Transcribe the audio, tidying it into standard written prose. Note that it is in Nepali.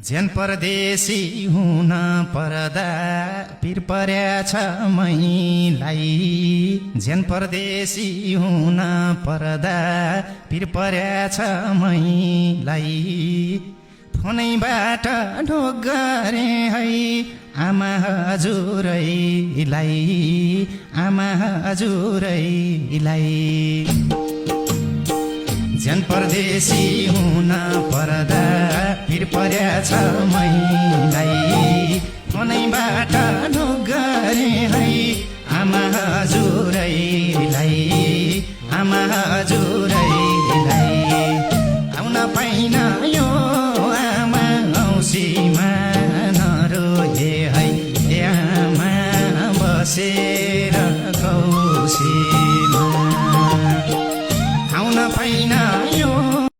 ज्यान परदेशी हुन पर्दा पिर पर्याछ मैलाई ज्यान परदेशी हुन पर्दा पिर पर्याछ मैलाई फोनैबाट ढोक गरे है आमा हजुरैलाई आमा हजुरैलाई ज्यान परदेशी हुन पर्दा पिर पर्याछ मैलाई फोनैबाट ढोक गरे है आमा हजुरैलाई आमा हजुरै